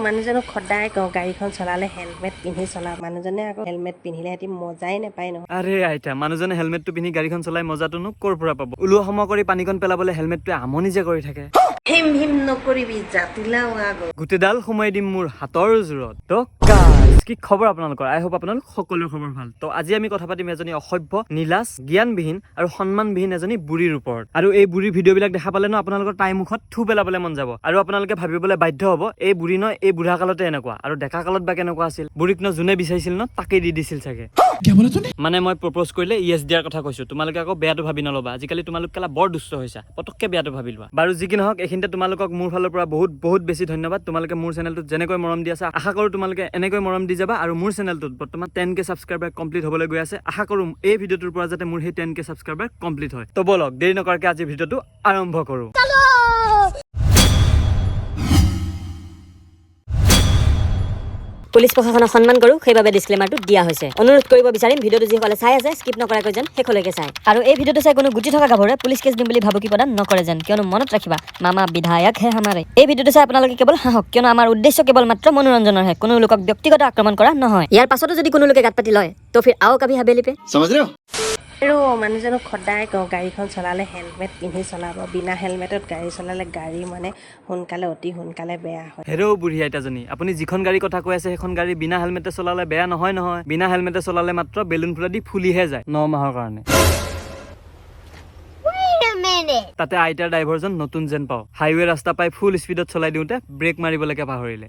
মানুহজনক সদায় কওঁ গাড়ীখন চলালে হেলমেট পিন্ধি চলা মানুহজনে আকৌ হেলমেট পিন্ধিলে হেতি মজাই নাপায় নহয় আৰে আইতা মানুহজনে হেলমেটটো পিন্ধি গাড়ীখন চলাই মজাটোনো ক'ৰ পৰা পাব ওলোৱা সময় কৰি পানীখন পেলাবলৈ হেলমেটটোৱে আমনি যে কৰি থাকে হিম হিম নকৰিবি জাতিলাও আগত গোটেইডাল সোমাই দিম মোৰ হাতৰ জোৰত তো গাইজ কি খবৰ আপোনালোকৰ আই হোপ আপোনালোক সকলোৰে খবৰ ভাল তো আজি আমি কথা পাতিম এজনী অসভ্য নীলাজ জ্ঞানবিহীন আৰু সন্মানবিহীন এজনী বুঢ়ীৰ ওপৰত আৰু এই বুঢ়ী ভিডিঅ'বিলাক দেখা পালে ন আপোনালোকৰ তাই মুখত থু পেলাবলৈ মন যাব আৰু আপোনালোকে ভাবিবলৈ বাধ্য হ'ব এই বুঢ়ী ন এই বুঢ়া কালতে এনেকুৱা আৰু ডেকা কালত বা কেনেকুৱা আছিল বুঢ়ীক ন যোনে বিচাৰিছিল ন তাকেই দি দিছিল চাগে মানে মই প্ৰপ'জ কৰিলে ইয়েছ দিয়াৰ কথা কৈছো তোমালোকে আকৌ বেয়াটো ভাবি নল'বা আজিকালি তোমালোক কেলা বৰ দুষ্ট হৈছা পটককে বেয়াটো ভাবি লোৱা বাৰু যি কি নহওক এইখিনিতে তোমালোকক মোৰ ফালৰ পৰা বহুত বেছি ধন্যবাদ তোমালোকে মোৰ চেনেলটোত যেনেকৈ মৰম দি আছা আশা কৰো তোমালোকে এনেকৈ মৰম দি যাবা আৰু মোৰ চেনেলটোত বৰ্তমান 10K সাবস্ক্ৰাইবাৰ কমপ্লিট হ'বলৈ গৈ আছে আশা কৰো এই ভিডিঅ'টোৰ পৰা যাতে মোৰ সেই 10K সাবস্ক্ৰাইবাৰ কমপ্লিট হয় তো বলক দেৰি নকৰাকৈ আজি ভিডিঅ'টো আৰম্ভ কৰো পুলিচ প্ৰশাসনক সন্মান কৰো সেইবাবে ডিসক্লেমাৰটো দিয়া হৈছে অনুৰোধ কৰিব বিচাৰিম ভিডিঅ'টো যিসকলে চাই আছে স্কিপ নকৰাকৈ যেন শেষলৈকে চাই আৰু এই ভিডিঅ'টো চাই কোনো গুটি থকা গাভৰুৱে পুলিচ কেছ দিম বুলি ভাবুকি প্ৰদান নকৰে যেন কিয়নো মনত ৰাখিবা মামা বিধায়ক হে হামাৰে এই ভিডিঅ'টো চাই আপোনালোকে কেৱল হাঁহক কিয়নো আমাৰ উদ্দেশ্য কেৱল মাত্ৰ মনোৰঞ্জনৰহে কোনো লোকক ব্যক্তিগত আক্ৰমণ কৰা নহয় ইয়াৰ পাছতো যদি কোনো লোকে গাত পাতি লয় তো ফিৰ আও কভি হাবেলি পে समझ रहे हो আৰু মানুহজনক সদায় কওঁ গাড়ীখন চলালে হেলমেট পিন্ধি চলাব বিনা হেলমেটত গাড়ী চলালে গাড়ী মানে সোনকালে অতি সোনকালে বেয়া হয় হেৰৌ বুঢ়ী আইতাজনী আপুনি যিখন গাড়ী কথা কৈ আছে সেইখন গাড়ী বিনা হেলমেটে চলালে বেয়া নহয় বিনা হেলমেটে চলালে মাত্ৰ বেলুন ফুটা দি ফুলিহে যায় 9 মাহৰ কাৰণে তাতে আইতাৰ ড্ৰাইভাৰজন নতুন যেন পাওঁ হাইৱে ৰাস্তা পাই ফুল স্পীডত চলাই দিওঁতে ব্ৰেক মাৰিবলৈকে পাহৰিলে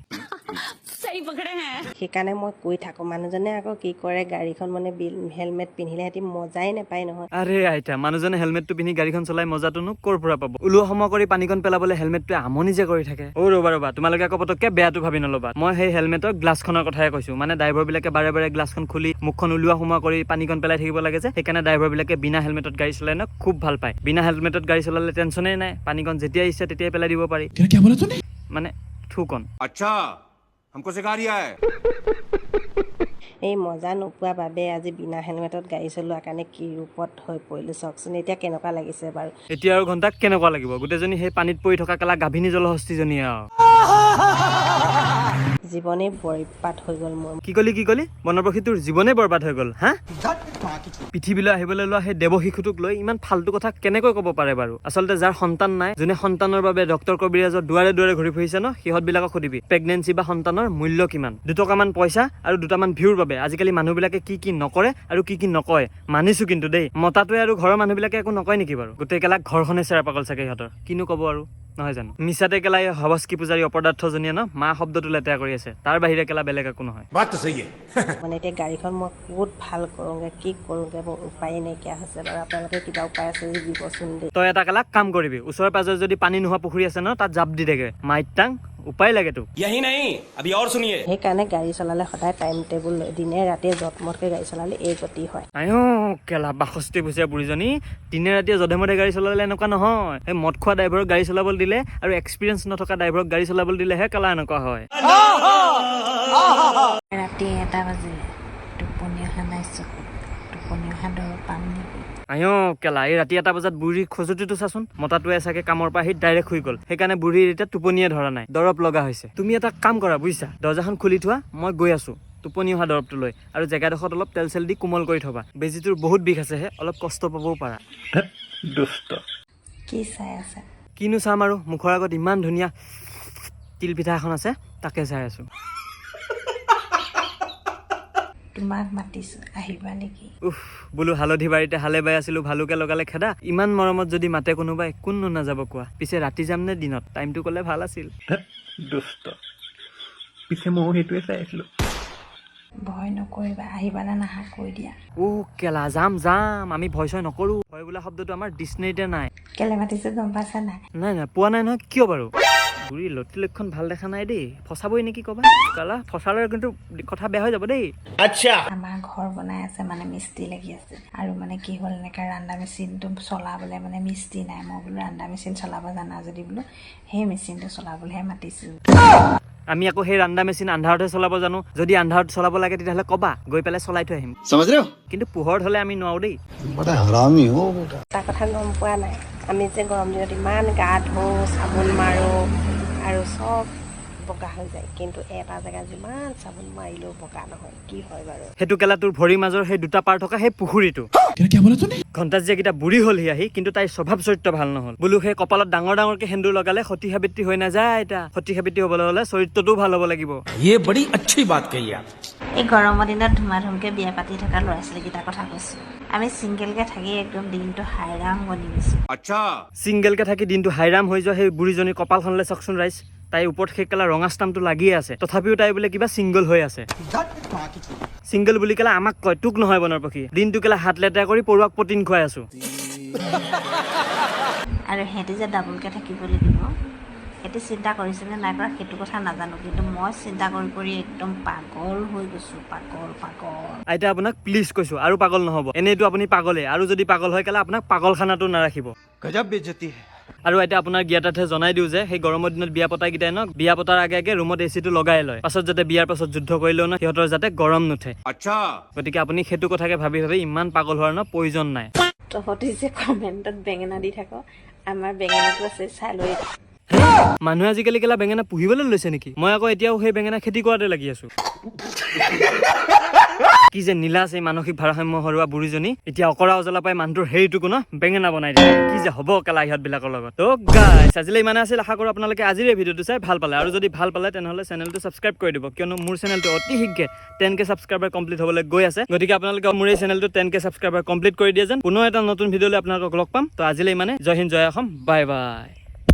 সেইকাৰণে মই কৈ থাকোঁ মানুহজনে আকৌ কি কৰে গাড়ীখন মানে হেলমেট পিন্ধিলে হেতি মজাই নাপায় নহয় আৰে আইতা মানুহজনে হেলমেটটো পিন্ধি গাড়ীখন চলাই মজাটোনো ক'ৰ পৰা পাব ওলোৱা সময় কৰি পানীখন পেলাবলৈ হেলমেটটোৱে আমনি যে কৰি থাকে ৰ'বা তোমালোকে আকৌ পটককে বেয়াটো ভাবি নল'বা মই সেই হেলমেটৰ গ্লাছখনৰ কথাই কৈছো মানে ড্ৰাইভাৰবিলাকে বাৰে বাৰে গ্লাছখন খুলি মুখখন ওলোৱা সময় কৰি পানীখন পেলাই থাকিব লাগে যে সেইকাৰণে ড্ৰাইভাৰবিলাকে বিনা হেলমেটত গাড়ী চলাই ন খুব ভাল পায় বিনা হেলমেটত গাড়ী চলালে টেনচনেই নাই পানীখন যেতিয়া ইচ্ছা তেতিয়াই পেলাই দিব পাৰি মানে থুকন अच्छा हमको सिखा रिया है এই মজা নোপোৱা বাবে আজি বিনা হেলমেটত গাড়ী চলোৱাৰ কাৰণে কি ৰূপত হৈ পৰিলোঁ চাওকচোন এতিয়া কেনেকুৱা লাগিছে বাৰু এতিয়া আৰু ঘণ্টা কেনেকুৱা লাগিব গোটেইজনী সেই পানীত পৰি থকা কেলা গাভিনী জলহস্তীজনী আৰু জীৱনেই বৰবাদ হৈ গ'ল মোৰ কি কলি বনবাসী তোৰ জীৱনে বৰবাদ হৈ গ'ল হা পৃথিৱীলৈ আহিবলৈ লোৱা সেই দেৱ শিশুটোক লৈ ইমান ফাল্টু কথা কেনেকৈ ক'ব পাৰে বাৰু আচলতে যাৰ সন্তান নাই যোনে সন্তানৰ বাবে ডক্টৰ কবিৰাজৰ দুৱাৰে দুৱাৰে ঘূৰি ফুৰিছে ন সিহঁতবিলাকক সুধিবি প্ৰেগনেঞ্চি বা সন্তানৰ মূল্য কিমান 2 টকামান পইচা আৰু 2টামান ভিউৰ বাবে আজিকালি মানুহবিলাকে কি নকৰে আৰু কি নকয় মানিছো কিন্তু দেই মতাটোৱে আৰু ঘৰৰ মানুহবিলাকে একো নকয় নেকি বাৰু গোটেই কেলা ঘৰখনে চেৰা পাগল চাগে সিহঁতৰ কিনো ক'ব আৰু নহয় জানো মিছাতে কেলা হবস্কি পূজাৰী অপদাৰ্থজনীয়ে ন মা শব্দটো লেতেৰা কৰি আছে তাৰ বাহিৰে কেলা বেলেগ একো নহয় बात तो सही है মানে এতিয়া গাড়ীখন মই বহুত ভাল কৰোঁগৈ কি কৰোঁগৈ মোৰ উপায় নাইকিয়া হৈছে বাৰু আপোনালোকে কিবা উপায় আছে যদি দিবচোন দেই তই এটা কেলা কাম কৰিবি ওচৰে পাজৰে যদি পানী নোহোৱা পুখুৰী আছে ন তাত জাপ দি দেগে মাইটাং উপায় লাগে তোক यही नहीं अभी और सुनिए সেইকাৰণে গাড়ী চলালে সদায় টাইম টেবুল দিনে ৰাতিয়ে যত্মতকৈ গাড়ী চলালে এই গতি হয় আয়ো কেলা 62 বছৰীয়া বুঢ়ীজনী দিনে ৰাতিয়ে যধে মধে গাড়ী চলালে এনেকুৱা নহয় এই মদ খোৱা ড্ৰাইভাৰক গাড়ী চলাবলৈ দিলে আৰু এক্সপিৰিয়েঞ্চ নথকা ড্ৰাইভাৰক গাড়ী চলাবলৈ দিলেহে কেলা এনেকুৱা হয় ৰাতি 1 বাজিলে টোপনি অহা নাই চকুত টোপনি অহা দৰৱ পাম নেকি আয়ো কেলা এই ৰাতি 1 বজাত বুঢ়ীৰ খজুতিটো চাচোন মতাটোৱে চাগে কামৰ পৰা আহি ডাইৰেক্ট শুই গ'ল সেইকাৰণে বুঢ়ীৰ এতিয়া টোপনিয়ে ধৰা নাই দৰৱ লগা হৈছে তুমি এটা কাম কৰা বুজিছা দৰ্জাখন খুলি থোৱা মই গৈ আছো টোপনি অহা দৰৱটো লৈ আৰু জেগাডোখৰত অলপ তেল চেল দি কোমল কৰি থবা বেজীটোৰ বহুত বিষ আছে হে অলপ কষ্ট পাবও পাৰা দুষ্ট কি চাই আছে কিনো চাম আৰু মুখৰ আগত ইমান ধুনীয়া তিল পিঠা এখন আছে তাকে চাই আছো তোমাক মাতিছো আহিবা নেকি উফ বোলো হালধি বাৰীতে হালে বাই আছিলো ভালুকে লগালে খেদা ইমান মৰমত যদি মাতে কোনোবাই কোননো নাযাব কোৱা পিছে ৰাতি যাম নে দিনত টাইমটো ক'লে ভাল আছিল দুষ্ট পিছে ময়ো সেইটোৱে চাই আছিলো ভয় নকৰিবা আহিবা নে নাহা কৈ দিয়া কেলা যাম আমি ভয় চয় নকৰো ভয় বোলা শব্দটো আমাৰ ডিক্সনেৰীতে নাই কেলে মাতিছো গম পাইছা নাই নাই পোৱা নাই নহয় কিয় বাৰু বুঢ়ী লতি লক্ষণ ভাল দেখা নাই দেই ফচাবই নেকি ক'বা কালা ফচালে কিন্তু কথা বেয়া হৈ যাব দেই अच्छा আমাৰ ঘৰ বনাই আছে মানে মিস্ত্ৰী লাগি আছে আৰু মানে কি হ'ল এনেকৈ ৰান্দা মেচিনটো চলাবলৈ মানে মিস্ত্ৰী নাই মই বোলো ৰান্দা মেচিন চলাব জানা যদি বোলো সেই মেচিনটো চলাবলৈহে মাতিছোঁ আমি আকৌ সেই ৰান্দা মেচিন আন্ধাৰতে চলাব জানো যদি আন্ধাৰত চলাব লাগে তেতিয়াহ'লে ক'বা গৈ পেলাই চলাই থৈ আহিম समझ रहे हो কিন্তু পোহৰত হ'লে আমি নোৱাৰো দেই बड़ा हरामी हो बेटा এটা কথা গম পোৱা নাই আমি যে গৰম দিনত ইমান গা ধুওঁ চাবোন মাৰোঁ আৰু চব বগা হৈ যায় কিন্তু এটা জেগা যিমান চাবোন মাৰিলেও বগা নহয় কি হয় বাৰু হেতু কেলা তোৰ ভৰি মাজৰ সেই দুটা পাৰ থকা সেই পুখুৰীটো ঘণ্টা যেকেইটা বুঢ়ী হ'লহি আহি কিন্তু তাইৰ স্বভাৱ চৰিত্ৰ ভাল নহ'ল বোলো সেই কপালত ডাঙৰ ডাঙৰকে সেন্দুৰ লগালে সতী সাবিত্ৰী হৈ নাযায় এটা সতী সাবিত্ৰী হ'বলৈ হ'লে চৰিত্ৰটোও ভাল হ'ব লাগিব ये बड़ी अच्छी बात कही आप এই গৰমৰ দিনত ধুমাধুমকৈ বিয়া পাতি থকা ল'ৰা ছোৱালীকেইটাৰ কথা কৈছোঁ আমি ছিংগেলকৈ থাকি একদম দিনটো হাইৰাম বনি গৈছোঁ अच्छा ছিংগেলকে থাকি দিনটো হাইৰাম হৈ যোৱা সেই বুঢ়ীজনীৰ কপালখনলৈ চাওকচোন ৰাইজ তাইৰ ওপৰত সেই কেলা ৰঙা ষ্টাম্পটো লাগিয়ে আছে তথাপিও তাই বোলে কিবা ছিংগল হৈ আছে ছিংগল বুলি কেলা আমাক কয় তোক নহয় বনৰ পক্ষী দিনটো কেলা হাত লেতেৰা কৰি পৰুৱাক প্ৰটিন খুৱাই আছো আৰু সিহঁতি যে ডাবলকৈ থাকিব লাগিব সিহঁতি চিন্তা কৰিছেনে নাই কৰা সেইটো কথা নাজানো কিন্তু মই চিন্তা কৰি কৰি একদম পাগল হৈ গৈছোঁ পাগল আইতা আপোনাক প্লিজ কৈছো আৰু পাগল নহ'ব এনেইতো আপুনি পাগলে আৰু যদি পাগল হয় কেলা আপোনাক পাগলখানাটো নাৰাখিব गजब बेइज्जती है আৰু এতিয়া আপোনাৰ জ্ঞাতাৰ্থে জনাই দিওঁ যে সেই গৰমৰ দিনত বিয়া পতাকেইটাই ন বিয়া পতাৰ আগে আগে ৰুমত এচিটো লগাই লয় পাছত যাতে বিয়াৰ পাছত যুদ্ধ কৰিলেও ন সিহঁতৰ যাতে গৰম নুঠে अच्छा গতিকে আপুনি সেইটো কথাকে ভাবি ভাবি ইমান পাগল হোৱাৰ ন প্ৰয়োজন নাই তহঁতি যে কমেণ্টত বেঙেনা দি থাক আমাৰ বেঙেনাটো আছে চাই লৈ মানুহে আজিকালি কেলা বেঙেনা পুহিবলৈ লৈছে নেকি মই আকৌ এতিয়াও সেই বেঙেনা খেতি কৰাতে লাগি আছো কি যে নীলাজ এই মানসিক ভাৰসাম্য হৰুৱা বুঢ়ীজনী এতিয়া অকৰা অজলা পাই মানুহটোৰ হেৰিটোকো ন বেঙেনা বনাই দিয়ে কি যে হ'ব কেলা ইহঁতবিলাকৰ লগত তো গাইছ আজিলৈ ইমানে আছিল আশা কৰোঁ আপোনালোকে আজিৰ এই ভিডিঅ'টো চাই ভাল পালে আৰু যদি ভাল পালে তেনেহ'লে চেনেলটো ছাবস্ক্ৰাইব কৰি দিব কিয়নো মোৰ চেনেলটো অতি শীঘ্ৰে 10K ছাবস্ক্ৰাইবাৰ কমপ্লিট হ'বলৈ গৈ আছে গতিকে আপোনালোকে মোৰ এই চেনেলটো 10K ছাবস্ক্ৰাইবাৰ কমপ্লিট কৰি দিয়ে যেন পুনৰ এটা নতুন ভিডিঅ'লৈ আপোনালোকক লগ পাম তো আজিলৈ ইমানে জয় হিন্দ জয় অসম বাই বাই